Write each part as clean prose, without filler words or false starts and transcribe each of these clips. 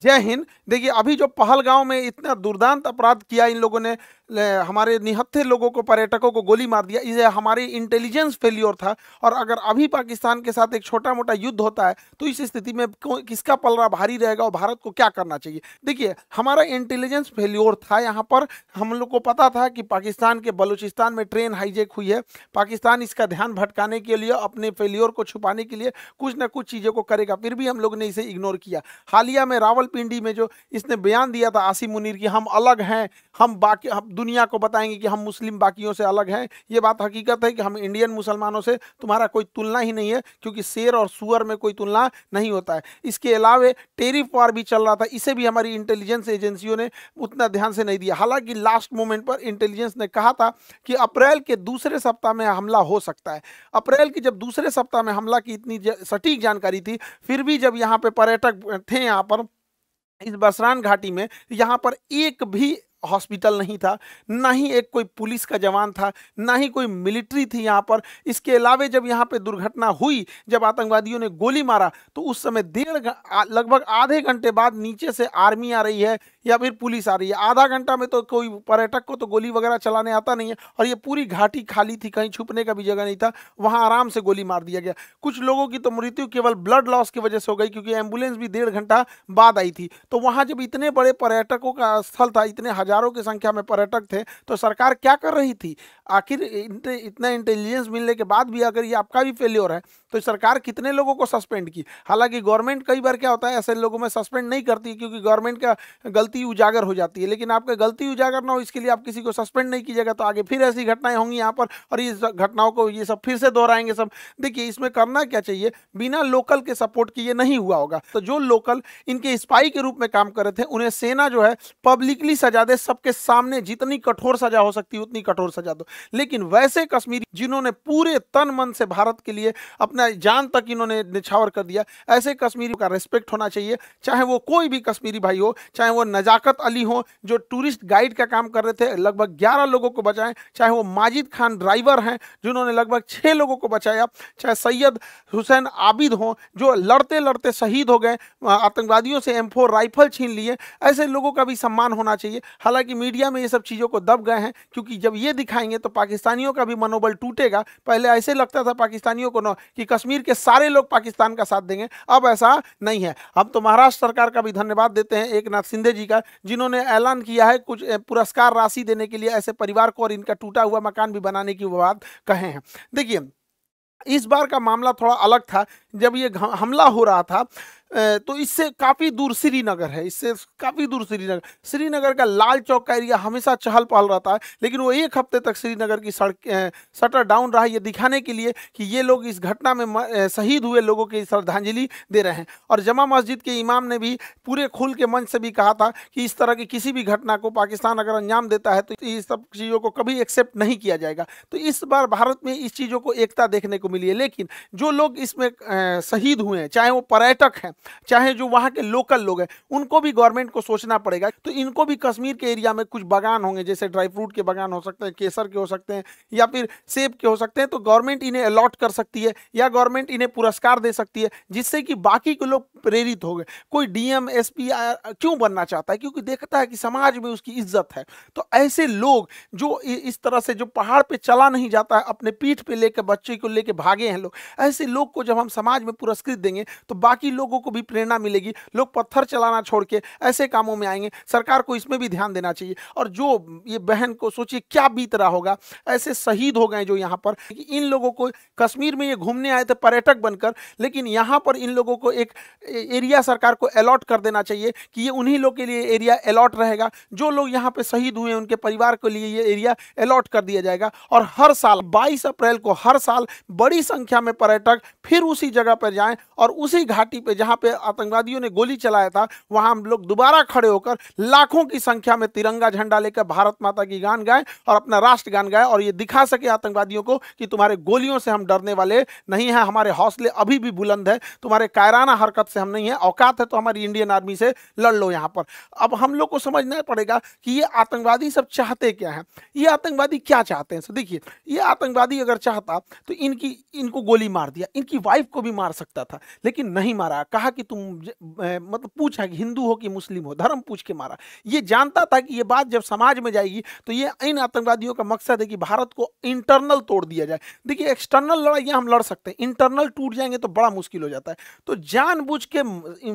जय हिंद। देखिए, अभी जो पहलगांव में इतना दुर्दांत अपराध किया इन लोगों ने, हमारे निहत्थे लोगों को, पर्यटकों को गोली मार दिया, ये हमारी इंटेलिजेंस फेल्योर था। और अगर अभी पाकिस्तान के साथ एक छोटा मोटा युद्ध होता है तो इस स्थिति में किसका पलड़ा भारी रहेगा और भारत को क्या करना चाहिए? देखिए, हमारा इंटेलिजेंस फेल्योर था यहाँ पर। हम लोग को पता था कि पाकिस्तान के बलूचिस्तान में ट्रेन हाईजैक हुई है। पाकिस्तान इसका ध्यान भटकाने के लिए, अपने फेल्योर को छुपाने के लिए कुछ ना कुछ चीज़ों को करेगा, फिर भी हम लोग ने इसे इग्नोर किया। हालिया में रावलपिंडी में जो इसने बयान दिया था आसिम मुनीर की, हम अलग हैं, हम दुनिया को बताएंगे कि हम मुस्लिम बाकियों से अलग हैं, ये बात हकीकत है कि हम इंडियन मुसलमानों से तुम्हारा कोई तुलना ही नहीं है, क्योंकि शेर और सुअर में कोई तुलना नहीं होता है। इसके अलावा टेरिफ वार भी चल रहा था, इसे भी हमारी इंटेलिजेंस एजेंसियों ने उतना ध्यान से नहीं दिया। हालांकि लास्ट मोमेंट पर इंटेलिजेंस ने कहा था कि अप्रैल के दूसरे सप्ताह में हमला हो सकता है। अप्रैल के जब दूसरे सप्ताह में हमला की इतनी सटीक जानकारी थी, फिर भी जब यहाँ पे पर्यटक थे, यहाँ पर इस बसरान घाटी में, यहाँ पर एक भी हॉस्पिटल नहीं था, ना ही एक कोई पुलिस का जवान था, ना ही कोई मिलिट्री थी यहाँ पर। इसके अलावे जब यहाँ पे दुर्घटना हुई, जब आतंकवादियों ने गोली मारा, तो उस समय लगभग आधे घंटे बाद नीचे से आर्मी आ रही है या फिर पुलिस आ रही है। आधा घंटा में तो कोई पर्यटक को तो गोली वगैरह चलाने आता नहीं है, और ये पूरी घाटी खाली थी, कहीं छुपने का भी जगह नहीं था, वहाँ आराम से गोली मार दिया गया। कुछ लोगों की तो मृत्यु केवल ब्लड लॉस की वजह से हो गई, क्योंकि एम्बुलेंस भी 1.5 घंटा बाद आई थी। तो वहाँ जब इतने बड़े पर्यटकों का स्थल था, इतने हजारों की संख्या में पर्यटक थे, तो सरकार क्या कर रही थी? आखिर इतना इंटेलिजेंस मिलने के बाद भी अगर ये आपका भी फेल्योर है, तो सरकार कितने लोगों को सस्पेंड की? हालांकि गवर्नमेंट कई बार क्या होता है, ऐसे लोगों में सस्पेंड नहीं करती, क्योंकि गवर्नमेंट का गलती उजागर हो जाती है। लेकिन आपका गलती उजागर ना हो, इसके लिए आप किसी को सस्पेंड नहीं कीजिएगा, तो आगे फिर ऐसी घटनाएं होंगी यहाँ पर, और इस घटनाओं को ये सब फिर से दोहराएंगे सब। देखिए, इसमें करना क्या चाहिए, बिना लोकल के सपोर्ट किए ये नहीं हुआ होगा। तो जो लोकल इनके स्पाई के रूप में काम कर रहे थे, उन्हें सेना जो है पब्लिकली सजा दे, सबके सामने जितनी कठोर सजा हो सकती है उतनी कठोर सजा दो। लेकिन वैसे कश्मीरी जिन्होंने पूरे तन मन से भारत के लिए अपना जान तक इन्होंने निछावर कर दिया, ऐसे कश्मीरी का रिस्पेक्ट होना चाहिए। चाहे वो कोई भी कश्मीरी भाई हो, चाहे वो नजाकत अली हो जो टूरिस्ट गाइड का काम कर रहे थे, लगभग 11 लोगों को बचाएं, चाहे वो माजिद खान ड्राइवर हैं जिन्होंने लगभग 6 लोगों को बचाया, चाहे सैयद हुसैन आबिद हो जो लड़ते लड़ते शहीद हो गए, आतंकवादियों से M4 राइफल छीन लिए, ऐसे लोगों का भी सम्मान होना चाहिए। हालांकि मीडिया में ये सब चीज़ों को दब गए हैं, क्योंकि जब ये दिखाएंगे तो पाकिस्तानियों का भी मनोबल टूटेगा। पहले ऐसे लगता था पाकिस्तानियों को न कि कश्मीर के सारे लोग पाकिस्तान का साथ देंगे, अब ऐसा नहीं है। अब तो महाराष्ट्र सरकार का भी धन्यवाद देते हैं, एक नाथ शिंदे जी का, जिन्होंने ऐलान किया है कुछ पुरस्कार राशि देने के लिए ऐसे परिवार को, और इनका टूटा हुआ मकान भी बनाने की बात कहे हैं। देखिए, इस बार का मामला थोड़ा अलग था। जब ये हमला हो रहा था तो इससे काफ़ी दूर श्रीनगर है, इससे काफ़ी दूर श्रीनगर का लाल चौक का एरिया हमेशा चहल पहल रहता है, लेकिन वो एक हफ्ते तक श्रीनगर की सड़क शटर डाउन रहा, ये दिखाने के लिए कि ये लोग इस घटना में शहीद हुए लोगों की श्रद्धांजलि दे रहे हैं। और जमा मस्जिद के इमाम ने भी पूरे खुल के मंच से भी कहा था कि इस तरह की किसी भी घटना को पाकिस्तान अगर अंजाम देता है तो इस सब चीज़ों को कभी एक्सेप्ट नहीं किया जाएगा। तो इस बार भारत में इस चीज़ों को एकता देखने को मिली है। लेकिन जो लोग इसमें शहीद हुए हैं, चाहे वो पर्यटक हैं, चाहे जो वहाँ के लोकल लोग हैं, उनको भी गवर्नमेंट को सोचना पड़ेगा। तो इनको भी कश्मीर के एरिया में कुछ बागान होंगे, जैसे ड्राई फ्रूट के बागान हो सकते हैं, केसर के हो सकते हैं, या फिर सेब के हो सकते हैं, तो गवर्नमेंट इन्हें अलॉट कर सकती है, या गवर्नमेंट इन्हें पुरस्कार दे सकती है, जिससे कि बाकी के लोग प्रेरित हो गए। कोई DM SP क्यों बनना चाहता है? क्योंकि देखता है कि समाज में उसकी इज्जत है। तो ऐसे लोग जो इस तरह से, जो पहाड़ पे चला नहीं जाता है, अपने पीठ पे लेकर बच्चे को लेकर भागे हैं लोग, ऐसे लोग को जब हम समाज में पुरस्कृत देंगे तो बाकी लोगों को भी प्रेरणा मिलेगी, लोग पत्थर चलाना छोड़ के ऐसे कामों में आएंगे। सरकार को इसमें भी ध्यान देना चाहिए। और जो ये बहन को सोचिए क्या बीत रहा होगा, ऐसे शहीद हो गए जो यहाँ पर, इन लोगों को कश्मीर में ये घूमने आए थे पर्यटक बनकर, लेकिन यहाँ पर इन लोगों को एक एरिया सरकार को अलॉट कर देना चाहिए कि ये उन्हीं लोग के लिए एरिया अलॉट रहेगा। जो लोग यहाँ पे शहीद हुए उनके परिवार के लिए ये एरिया अलॉट कर दिया जाएगा। और हर साल 22 अप्रैल को हर साल बड़ी संख्या में पर्यटक फिर उसी जगह पर जाएं, और उसी घाटी पे जहाँ पे आतंकवादियों ने गोली चलाया था, वहां हम लोग दोबारा खड़े होकर लाखों की संख्या में तिरंगा झंडा लेकर भारत माता की गान गाएं और अपना राष्ट्र गान गाएं, और ये दिखा सके आतंकवादियों को कि तुम्हारे गोलियों से हम डरने वाले नहीं हैं, हमारे हौसले अभी भी बुलंद है, तुम्हारे कायराना हरकत से हम नहीं है, औकात है तो हमारी इंडियन आर्मी से लड़ लो यहाँ पर। अब हम लोग को समझना पड़ेगा कि ये आतंकवादी सब चाहते क्या है, ये आतंकवादी क्या चाहते हैं। देखिए, ये आतंकवादी अगर चाहता तो इनको गोली मार दिया, इनकी वाइफ को भी मार सकता था, लेकिन नहीं मारा। कहा कहा कि मतलब पूछा कि हिंदू हो कि मुस्लिम हो, धर्म पूछ के मारा। ये जानता था कि ये बात जब समाज में जाएगी तो ये इन आतंकवादियों का मकसद है कि भारत को इंटरनल तोड़ दिया जाए। देखिए एक्सटर्नल लड़ाइयाँ हम लड़ सकते हैं, इंटरनल टूट जाएंगे तो बड़ा मुश्किल हो जाता है। तो जानबूझ के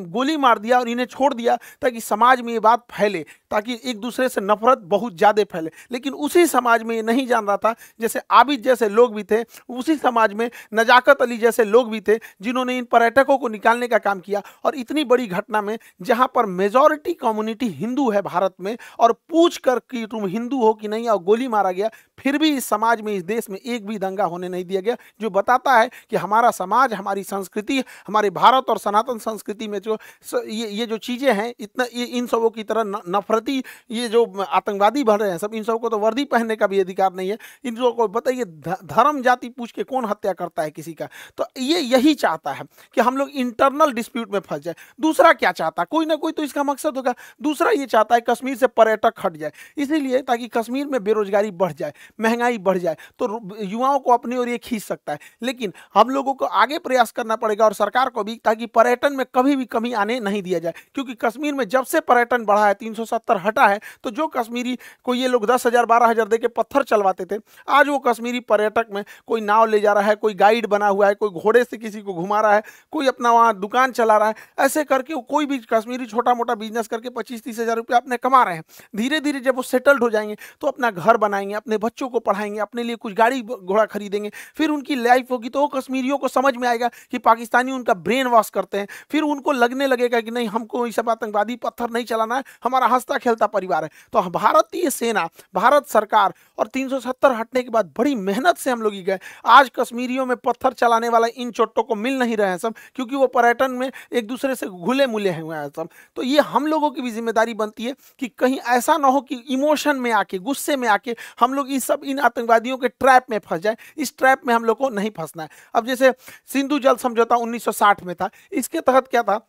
गोली मार दिया और इन्हें छोड़ दिया ताकि समाज में ये बात फैले, ताकि एक दूसरे से नफरत बहुत ज्यादा फैले। लेकिन उसी समाज में ये नहीं जान रहा था, जैसे आबिद जैसे लोग भी थे, उसी समाज में नजाकत अली जैसे लोग भी थे जिन्होंने इन पर्यटकों को निकालने का काम किया। और इतनी बड़ी घटना में जहां पर मेजॉरिटी कम्युनिटी हिंदू है भारत में, और पूछ कर कि तुम हिंदू हो कि नहीं, और गोली मारा गया, फिर भी इस समाज में, इस देश में एक भी दंगा होने नहीं दिया गया। जो बताता है कि हमारा समाज, हमारी संस्कृति, हमारे भारत और सनातन संस्कृति में जो ये जो चीजें हैं, इतना ये इन सबों की तरह नफरती ये जो आतंकवादी बन रहे हैं सब, इन सबों को तो वर्दी पहनने का भी अधिकार नहीं है। इन लोगों को बताइए धर्म जाति पूछ के कौन हत्या करता है किसी का? तो ये यही चाहता है कि हम लोग इंटरनल डिस्प्यूट में फंस जाए। दूसरा क्या चाहता है? कोई ना कोई तो इसका मकसद होगा। दूसरा ये चाहता है कश्मीर से पर्यटक हट जाए, इसीलिए ताकि कश्मीर में बेरोजगारी बढ़ जाए, महंगाई बढ़ जाए, तो युवाओं को अपनी ओर ये खींच सकता है। लेकिन हम लोगों को आगे प्रयास करना पड़ेगा और सरकार को भी, ताकि पर्यटन में कभी भी कमी आने नहीं दिया जाए। क्योंकि कश्मीर में जब से पर्यटन बढ़ा है, 370 हटा है, तो जो कश्मीरी को ये लोग 10,000 12,000 दे के पत्थर चलवाते थे, आज वो कश्मीरी पर्यटक में कोई नाव ले जा रहा है, कोई गाइड बना हुआ है, कोई घोड़े से किसी को घुमा रहा है, कोई अपना वहाँ दुकान चला रहा है। ऐसे करके कोई भी कश्मीरी छोटा मोटा बिजनेस करके 25-30 हज़ार रुपया अपने कमा रहे हैं। धीरे धीरे जब वो सेटल्ड हो जाएंगे तो अपना घर बनाएंगे, अपने बच्चों को पढ़ाएंगे, अपने लिए कुछ गाड़ी घोड़ा खरीदेंगे, फिर उनकी लाइफ होगी। तो वो कश्मीरियों को समझ में आएगा कि पाकिस्तानी उनका ब्रेन वॉश करते हैं, फिर उनको लगने लगेगा कि नहीं, हमको ये सब आतंकवादी पत्थर नहीं चलाना है, हमारा हंसता खेलता परिवार है। तो भारतीय सेना, भारत सरकार और 370 हटने के बाद बड़ी मेहनत से हम लोग गए। आज कश्मीरियों में पत्थर चलाने वाला इन चोटों को मिल नहीं रहे हैं सब, क्योंकि वो पर्यटन में एक दूसरे से घुले मुले हुए हैं सब। तो ये हम लोगों की भी जिम्मेदारी बनती है कि कहीं ऐसा ना हो कि इमोशन में आके, गुस्से में आके हम लोग इन आतंकवादियों के ट्रैप में फंस जाए। इस ट्रैप में हम लोग को नहीं फंसना है। अब जैसे सिंधु जल समझौता 1960 में था, इसके तहत क्या था,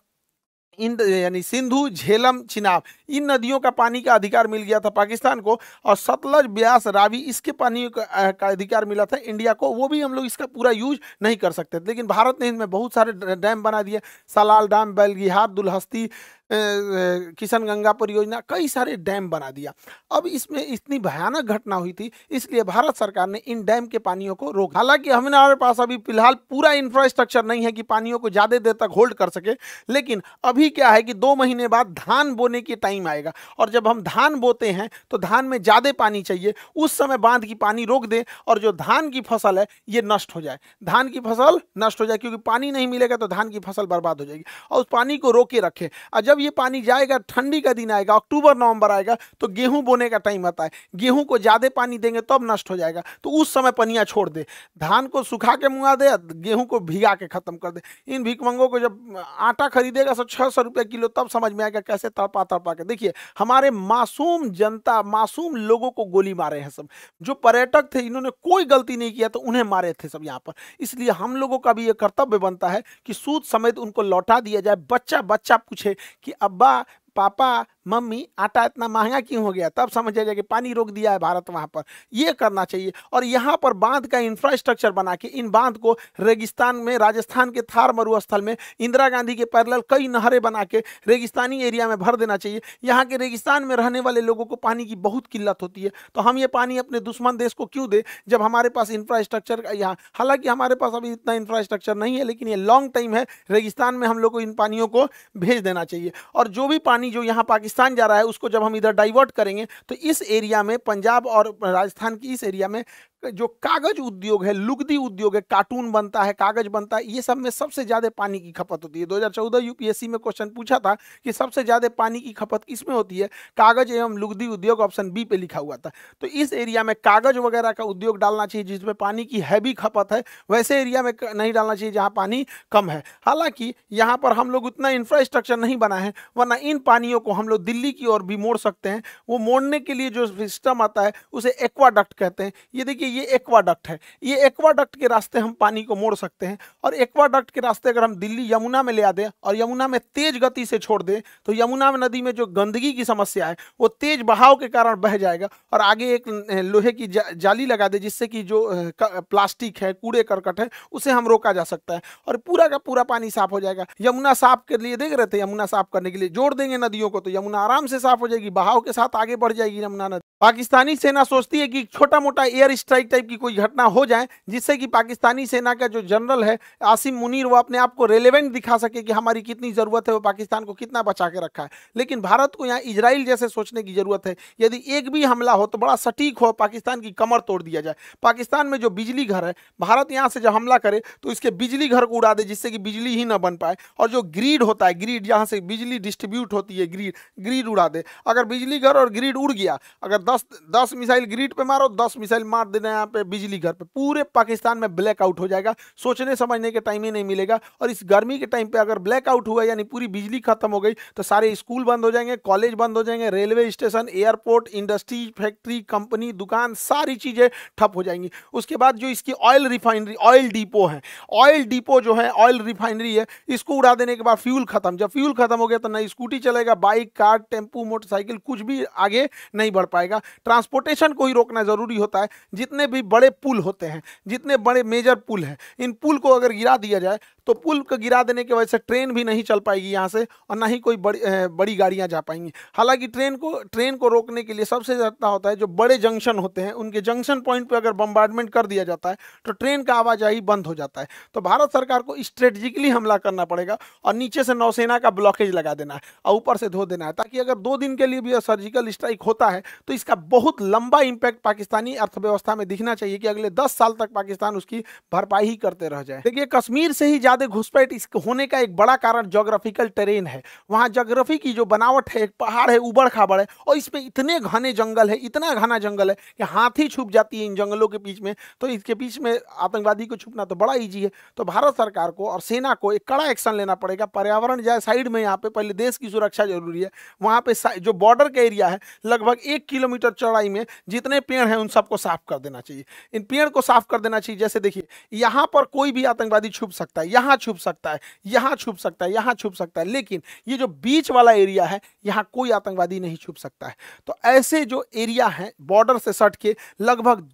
यानी सिंधु, झेलम, चिनाब, इन नदियों का पानी का अधिकार मिल गया था पाकिस्तान को, और सतलज, ब्यास, रावी, इसके पानी का अधिकार मिला था इंडिया को। वो भी हम लोग इसका पूरा यूज नहीं कर सकते, लेकिन भारत ने इनमें बहुत सारे डैम बना दिए। सलाल डैम, बेलगिहार, दुलहस्ती, किशनगंगा परियोजना, कई सारे डैम बना दिया। अब इसमें इतनी भयानक घटना हुई थी, इसलिए भारत सरकार ने इन डैम के पानियों को रोका। हालांकि हमारे पास अभी फिलहाल पूरा इंफ्रास्ट्रक्चर नहीं है कि पानियों को ज़्यादा देर तक होल्ड कर सके, लेकिन अभी क्या है कि 2 महीने बाद धान बोने की टाइम आएगा, और जब हम धान बोते हैं तो धान में ज़्यादा पानी चाहिए, उस समय बांध की पानी रोक दें और जो धान की फसल है ये नष्ट हो जाए, धान की फसल नष्ट हो जाए, क्योंकि पानी नहीं मिलेगा तो धान की फसल बर्बाद हो जाएगी। और उस पानी को रोके रखें, और जब ये पानी जाएगा, ठंडी का दिन आएगा, अक्टूबर नवंबर आएगा, तो गेहूं बोने का टाइम आता है, गेहूं को ज्यादा पानी देंगे तब नष्ट हो जाएगा, तो उस समय पनिया छोड़ दे, धान को सुखा के मुआ दे, गेहूं को भिगा के खत्म कर दे। इन भिकमंगों को जब आटा खरीदेगा 600 रुपये किलो, तब समझ में आएगा कैसे तड़पा तड़पा के। देखिए हमारे मासूम जनता, मासूम लोगों को गोली मारे हैं सब। जो पर्यटक थे इन्होंने कोई गलती नहीं किया, तो उन्हें मारे थे सब यहाँ पर। इसलिए हम लोगों का भी ये कर्तव्य बनता है कि सूद समेत उनको लौटा दिया जाए। बच्चा बच्चा पूछे कि अब्बा, पापा, मम्मी, आटा इतना महंगा क्यों हो गया, तब समझ जाएगा कि पानी रोक दिया है भारत वहां पर। ये करना चाहिए। और यहाँ पर बांध का इंफ्रास्ट्रक्चर बना के इन बांध को रेगिस्तान में, राजस्थान के थार मरुस्थल में इंदिरा गांधी के पैरेलल कई नहरें बना के रेगिस्तानी एरिया में भर देना चाहिए। यहाँ के रेगिस्तान में रहने वाले लोगों को पानी की बहुत किल्लत होती है, तो हम ये पानी अपने दुश्मन देश को क्यों दे, जब हमारे पास इंफ्रास्ट्रक्चर यहाँ, हालांकि हमारे पास अभी इतना इंफ्रास्ट्रक्चर नहीं है, लेकिन ये लॉन्ग टाइम है, रेगिस्तान में हम लोग को इन पानियों को भेज देना चाहिए। और जो भी पानी जो यहाँ पाकिस्तान जा रहा है, उसको जब हम इधर डाइवर्ट करेंगे, तो इस एरिया में, पंजाब और राजस्थान की इस एरिया में जो कागज उद्योग है, लुगदी उद्योग है, कार्टून बनता है, कागज बनता है, ये सब में सबसे ज्यादा पानी की खपत होती है। 2014 यूपीएससी में क्वेश्चन पूछा था कि सबसे ज्यादा पानी की खपत किसमें होती है, कागज एवं लुगदी उद्योग, ऑप्शन बी पे लिखा हुआ था। तो इस एरिया में कागज वगैरह का उद्योग डालना चाहिए जिसमें पानी की हैवी खपत है, वैसे एरिया में नहीं डालना चाहिए जहाँ पानी कम है। हालांकि यहाँ पर हम लोग उतना इंफ्रास्ट्रक्चर नहीं बना है, वरना इन पानियों को हम लोग दिल्ली की ओर भी मोड़ सकते हैं। वो मोड़ने के लिए जो सिस्टम आता है उसे एक्वाडक्ट कहते हैं। ये देखिए देखिए ये एक्वाडक्ट है, ये एक्वाडक्ट के रास्ते हम पानी को मोड़ सकते हैं, और एक्वाडक्ट के रास्ते अगर हम दिल्ली यमुना में ले आ दें और यमुना में तेज गति से छोड़ दें तो यमुना नदी में जो गंदगी की समस्या है वो तेज बहाव के कारण बह जाएगा, और आगे एक लोहे की जाली लगा दे जिससे कि जो प्लास्टिक है, कूड़े करकट है, उसे हम रोका जा सकता है, और पूरा का पूरा पानी साफ हो जाएगा। यमुना साफ के लिए देख रहे थे, यमुना साफ करने के लिए जोड़ देंगे नदियों को तो यमुना आराम से साफ हो जाएगी, बहाव के साथ आगे बढ़ जाएगी यमुना नदी। पाकिस्तानी सेना सोचती है कि छोटा मोटा एयर स्ट्राइक टाइप की कोई घटना हो जाए जिससे कि पाकिस्तानी सेना का जो जनरल है आसिम मुनीर वो अपने आप को रेलेवेंट दिखा सके कि हमारी कितनी जरूरत है, वो पाकिस्तान को कितना बचा के रखा है। लेकिन भारत को यहाँ इजराइल जैसे सोचने की जरूरत है, यदि एक भी हमला हो तो बड़ा सटीक हो, पाकिस्तान की कमर तोड़ दिया जाए। पाकिस्तान में जो बिजली घर है, भारत यहाँ से जब हमला करे तो इसके बिजली घर को उड़ा दे जिससे कि बिजली ही ना बन पाए, और जो ग्रिड होता है, ग्रिड जहाँ से बिजली डिस्ट्रीब्यूट होती है, ग्रिड उड़ा दे। अगर बिजली घर और ग्रिड उड़ गया, अगर 10 मिसाइल ग्रिड पे मारो, 10 मिसाइल मार देना यहाँ पे बिजली घर पे, पूरे पाकिस्तान में ब्लैकआउट हो जाएगा, सोचने समझने के टाइम ही नहीं मिलेगा। और इस गर्मी के टाइम पे अगर ब्लैकआउट हुआ यानी पूरी बिजली खत्म हो गई तो सारे स्कूल बंद हो जाएंगे, कॉलेज बंद हो जाएंगे, railway station, airport, industry, factory, company, दुकान, सारी चीजें ठप हो जाएंगी। उसके बाद जो इसकी ऑयल रिफाइनरी, ऑयल डिपो है, ऑयल डिपो जो है, ऑयल रिफाइनरी है, इसको उड़ा देने के बाद फ्यूल खत्म। जब फ्यूल खत्म हो गया तो नई स्कूटी चलेगा, बाइक, कार, टेम्पू, मोटरसाइकिल, कुछ भी आगे नहीं बढ़ पाएगा। ट्रांसपोर्टेशन को ही रोकना जरूरी होता है। जितने भी बड़े पुल होते हैं, जितने बड़े मेजर पुल हैं, इन पुल को अगर गिरा दिया जाए तो पुल को गिरा देने की वजह से ट्रेन भी नहीं चल पाएगी यहाँ से, और ना ही कोई बड़ी गाड़ियाँ जा पाएंगी। हालांकि ट्रेन को रोकने के लिए सबसे ज़्यादा होता है जो बड़े जंक्शन होते हैं, उनके जंक्शन पॉइंट पे अगर बम्बार्डमेंट कर दिया जाता है तो ट्रेन का आवाजाही बंद हो जाता है। तो भारत सरकार को स्ट्रेटेजिकली हमला करना पड़ेगा और नीचे से नौसेना का ब्लॉकेज लगा देना है और ऊपर से धो देना है, ताकि अगर 2 दिन के लिए भी सर्जिकल स्ट्राइक होता है तो इसका बहुत लंबा इंपैक्ट पाकिस्तानी अर्थव्यवस्था में दिखना चाहिए कि अगले 10 साल तक पाकिस्तान उसकी भरपाई ही करते रह जाए। देखिए, कश्मीर से ही ज्यादा घुसपैठ इस होने का एक बड़ा कारण ज्योग्राफिकल टेरेन है। वहां ज्योग्राफी की जो बनावट है, एक पहाड़ है, उबड़ खाबड़ है, और इसमें इतने घने जंगल है, इतना घना जंगल है कि हाथी छुप जाती है इन जंगलों के बीच में। तो इसके बीच में आतंकवादी को छुपना तो बड़ा ईजी है। तो भारत सरकार को और सेना को एक कड़ा एक्शन लेना पड़ेगा। पर्यावरण जाए साइड में, यहाँ पे पहले देश की सुरक्षा जरूरी है। वहां पे जो बॉर्डर का एरिया है, लगभग 1 किलोमीटर चौड़ाई में जितने पेड़ हैं उन सबको साफ कर देना चाहिए। इन पेड़ को साफ कर देना चाहिए। जैसे देखिए, यहाँ पर कोई भी आतंकवादी छुप सकता है, यहाँ छुप सकता है, यहाँ छुप सकता है, यहाँ छुप सकता है, लेकिन ये जो बीच वाला एरिया है, यहाँ कोई आतंकवादी नहीं छुप सकता है। तो ऐसे जो एरिया है बॉर्डर से सट के लगभग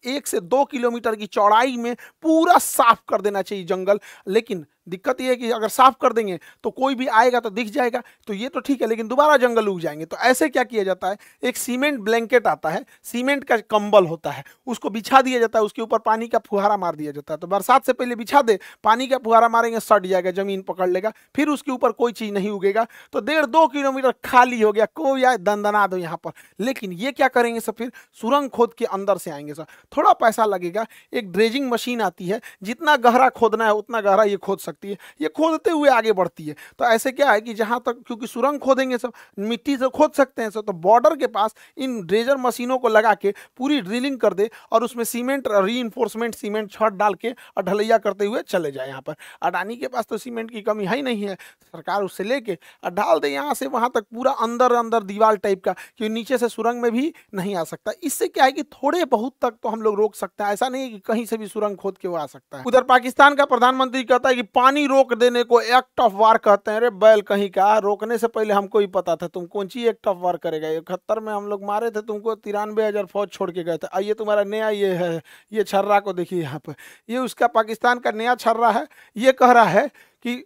1 से 2 किलोमीटर की चौड़ाई में पूरा साफ कर देना चाहिए जंगल। लेकिन दिक्कत ये है कि अगर साफ कर देंगे तो कोई भी आएगा तो दिख जाएगा, तो ये तो ठीक है, लेकिन दोबारा जंगल उग जाएंगे। तो ऐसे क्या किया जाता है, एक सीमेंट ब्लैंकेट आता है, सीमेंट का कंबल होता है, उसको बिछा दिया जाता है, उसके ऊपर पानी का फुहारा मार दिया जाता है। तो बरसात से पहले बिछा दे, पानी का फुहारा मारेंगे, सट जाएगा, जमीन पकड़ लेगा, फिर उसके ऊपर कोई चीज नहीं उगेगा। तो 1.5-2 किलोमीटर खाली हो गया, कोई आए दंदना दो यहाँ पर। लेकिन ये क्या करेंगे सर, फिर सुरंग खोद के अंदर से आएंगे सर, थोड़ा पैसा लगेगा। एक ड्रेजिंग मशीन आती है, जितना गहरा खोदना है उतना गहरा ये खोद सकती है, ये खोदते हुए आगे बढ़ती है। तो ऐसे क्या है कि जहां तक, क्योंकि सुरंग खोदेंगे सब, मिट्टी से खोद सकते हैं सब, तो बॉर्डर के पास इन ड्रेजर मशीनों को लगा के पूरी ड्रिलिंग कर दे और उसमें सीमेंट, रीइंफोर्समेंट सीमेंट छत डाल के और ढलैया करते हुए चले जाए। यहाँ पर अडानी के पास तो सीमेंट की कमी है ही नहीं है, सरकार उससे लेके और डाल दे यहाँ से वहां तक, पूरा अंदर अंदर दीवार टाइप का, क्योंकि नीचे से सुरंग में भी नहीं आ सकता। इससे क्या है कि थोड़े बहुत तक तो हम लोग रोक सकते हैं, ऐसा नहीं है कि कहीं से भी सुरंग खोद के वो आ सकता है। उधर पाकिस्तान का प्रधानमंत्री कहता है कि पानी रोक देने को एक्ट ऑफ वार कहते हैं। रे बैल कहीं का, रोकने से पहले हमको ही पता था, तुम कौन सी एक्ट ऑफ वार करेगा। 71 में हम लोग मारे थे तुमको, 93,000 फौज छोड़ के गए थे। आइए तुम्हारा नया ये है, ये छर्रा को देखिए यहाँ पे, ये उसका पाकिस्तान का नया छर्रा है। ये कह रहा है कि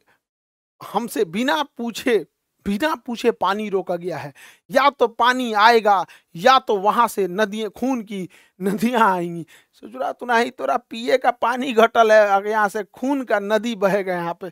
हमसे बिना पूछे पानी रोका गया है, या तो पानी आएगा या तो वहां से नदियां, खून की नदियां आएंगी। सोच रहा तू नहीं, तोरा पिए का पानी घटल है, अगर यहाँ से खून का नदी बहेगा यहाँ पे,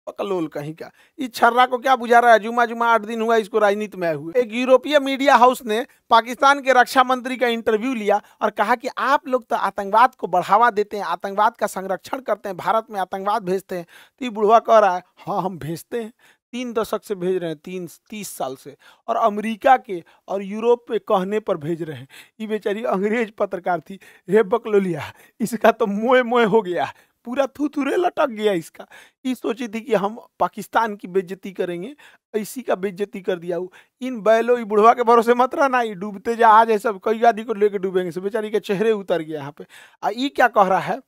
पकलोल कहीं का। इस छर्रा को क्या बुझा रहा है, जुमा 8 दिन हुआ इसको राजनीति में हुए। एक यूरोपीय मीडिया हाउस ने पाकिस्तान के रक्षा मंत्री का इंटरव्यू लिया और कहा कि आप लोग तो आतंकवाद को बढ़ावा देते हैं, आतंकवाद का संरक्षण करते हैं, भारत में आतंकवाद भेजते हैं। तो ये बुढ़वा कह रहा है, हाँ हम भेजते हैं, 3 दशक से भेज रहे हैं, 30 साल से, और अमेरिका के और यूरोप पे कहने पर भेज रहे हैं। ये बेचारी अंग्रेज पत्रकार थी, रे बकलोलिया, इसका तो मोए मोए हो गया। पूरा थुथुरे लटक गया इसका। ये सोची थी कि हम पाकिस्तान की बेइज्जती करेंगे, इसी का बेइज्जती कर दिया। इन बैलों, ये बुढ़वा के भरोसे मत रहना, ये डूबते जहाज है सब, कई आदमी को लेके डूबेंगे सब। बेचारी के चेहरे उतर गया यहाँ पे। ये क्या कह रहा है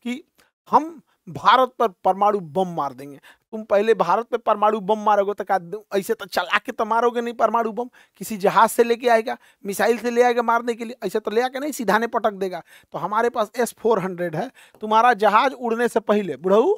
कि हम भारत पर परमाणु बम मार देंगे। तुम पहले भारत पे परमाणु बम मारोगे तो क्या ऐसे तो चला के तो मारोगे नहीं परमाणु बम? किसी जहाज से लेके आएगा, मिसाइल से ले आएगा मारने के लिए, ऐसे तो ले आके नहीं सीधा ने पटक देगा। तो हमारे पास S-400 है। तुम्हारा जहाज उड़ने से पहले, बुढ़ऊ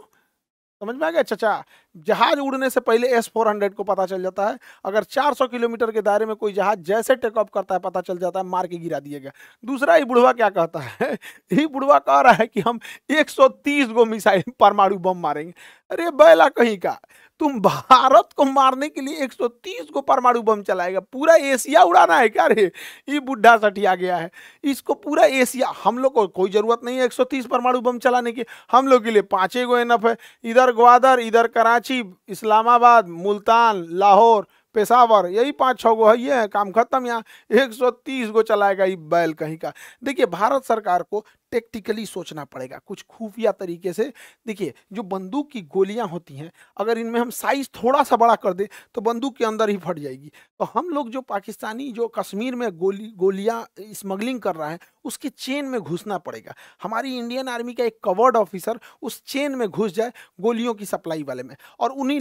समझ में आ गया चाचा, जहाज उड़ने से पहले S-400 को पता चल जाता है। अगर 400 किलोमीटर के दायरे में कोई जहाज जैसे टेक ऑफ करता है पता चल जाता है, मार के गिरा दिएगा। दूसरा, ये बुढ़वा क्या कहता है ये बुढ़वा कह रहा है कि हम 130 गो मिसाइल परमाणु बम मारेंगे। अरे बैला कहीं का, तुम भारत को मारने के लिए 130 को परमाणु बम चलाएगा? पूरा एशिया उड़ाना है क्या रे? ये बुढ़ा सठिया गया है, इसको पूरा एशिया। हम लोग को कोई जरूरत नहीं है 130 परमाणु बम चलाने की, हम लोग के लिए 5 गो एनफ है। इधर ग्वादर, इधर कराची, इस्लामाबाद, मुल्तान, लाहौर, पेशावर, यही 5-6 गो है, ये है काम खत्म। यहाँ 130 गो चलाएगा ये बैल कहीं का। देखिए, भारत सरकार को टेक्टिकली सोचना पड़ेगा कुछ खुफिया तरीके से। देखिए, जो बंदूक की गोलियां होती हैं, अगर इनमें हम साइज थोड़ा सा बड़ा कर दे तो बंदूक के अंदर ही फट जाएगी। तो हम लोग जो पाकिस्तानी जो कश्मीर में गोलियां स्मगलिंग कर रहा है, उसके चेन में घुसना पड़ेगा। हमारी इंडियन आर्मी का एक कवर्ड ऑफिसर उस चेन में घुस जाए गोलियों की सप्लाई वाले में, और उन्हीं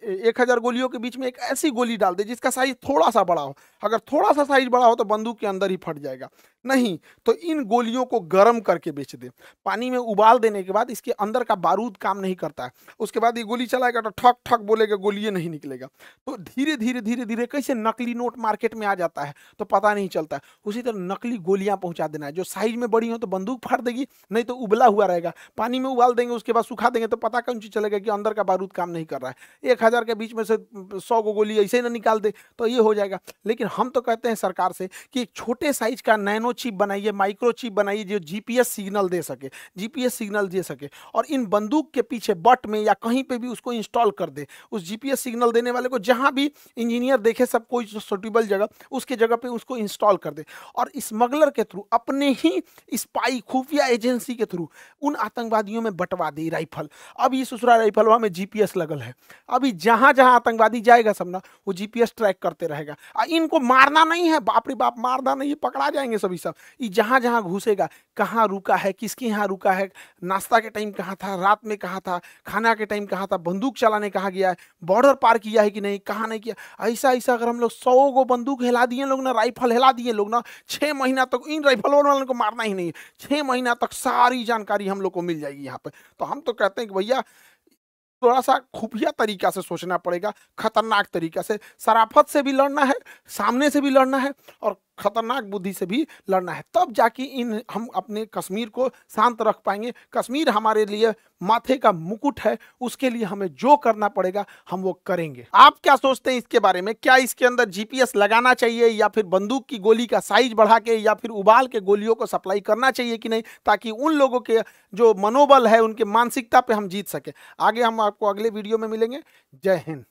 1000 गोलियों के बीच में एक ऐसी गोली डाल दे जिसका साइज थोड़ा सा बड़ा हो। अगर थोड़ा सा साइज बड़ा हो तो बंदूक के अंदर ही फट जाएगा। नहीं तो इन गोलियों को गर्म करके बेच दे। पानी में उबाल देने के बाद इसके अंदर का बारूद काम नहीं करता है, उसके बाद ये गोली चलाएगा तो ठक ठक बोलेगा, गोली नहीं निकलेगा। तो धीरे धीरे धीरे धीरे कैसे नकली नोट मार्केट में आ जाता है तो पता नहीं चलता। उसी तरह नकली गोलियां पहुंचा देना है, जो साइज में बड़ी हो तो बंदूक फाड़ देगी, नहीं तो उबला हुआ रहेगा। पानी में उबाल देंगे, उसके बाद सुखा देंगे तो पता कौन चीज चलेगा कि अंदर का बारूद काम नहीं कर रहा है। 1000 के बीच में से 100 गो गोली ऐसे ना निकाल दे तो ये हो जाएगा। लेकिन हम तो कहते हैं सरकार से कि एक छोटे साइज का नैनो चिप बनाइए, माइक्रो चिप बनाइए, जो जीपीएस सिग्नल दे सके, जीपीएस सिग्नल दे सके, और इन बंदूक के पीछे बट में या कहीं पे भी उसको इंस्टॉल कर दे। उस जीपीएस सिग्नल देने वाले को जहां भी इंजीनियर देखे, सब कोई सुटेबल जगह, उसके जगह पे उसको इंस्टॉल कर दे, और स्मगलर के थ्रू, अपने ही स्पाई खुफिया एजेंसी के थ्रू उन आतंकवादियों में बंटवा दे राइफल। अब ये ससुरा राइफलवा में जीपीएस लगल है, अभी जहां जहां आतंकवादी जाएगा सब ना, वो जीपीएस ट्रैक करते रहेगा। इनको मारना नहीं है, बाप रे बाप, मारना नहीं है, पकड़ा जाएंगे सभी सब। ये जहां जहां घुसेगा, कहाँ रुका है, किसके यहाँ रुका है, नाश्ता के टाइम कहाँ था, रात में कहाँ था, खाना के टाइम कहाँ था, बंदूक चलाने कहाँ गया है, बॉर्डर पार किया है कि नहीं, कहाँ नहीं किया। ऐसा ऐसा अगर हम लोग 100 गो बंदूक हिला दिए लोग ना, राइफल हिला दिए लोग ना, 6 महीना तक इन राइफल वालों को मारना ही नहीं है। 6 महीना तक सारी जानकारी हम लोग को मिल जाएगी यहाँ पे। तो हम तो कहते हैं कि भैया थोड़ा सा खुफिया तरीका से सोचना पड़ेगा, खतरनाक तरीका से। शराफत से भी लड़ना है, सामने से भी लड़ना है, और खतरनाक बुद्धि से भी लड़ना है। तब जाके हम अपने कश्मीर को शांत रख पाएंगे। कश्मीर हमारे लिए माथे का मुकुट है, उसके लिए हमें जो करना पड़ेगा हम वो करेंगे। आप क्या सोचते हैं इसके बारे में? क्या इसके अंदर जीपीएस लगाना चाहिए, या फिर बंदूक की गोली का साइज बढ़ा के या फिर उबाल के गोलियों को सप्लाई करना चाहिए कि नहीं, ताकि उन लोगों के जो मनोबल है, उनके मानसिकता पे हम जीत सके? आगे हम आपको अगले वीडियो में मिलेंगे। जय हिंद।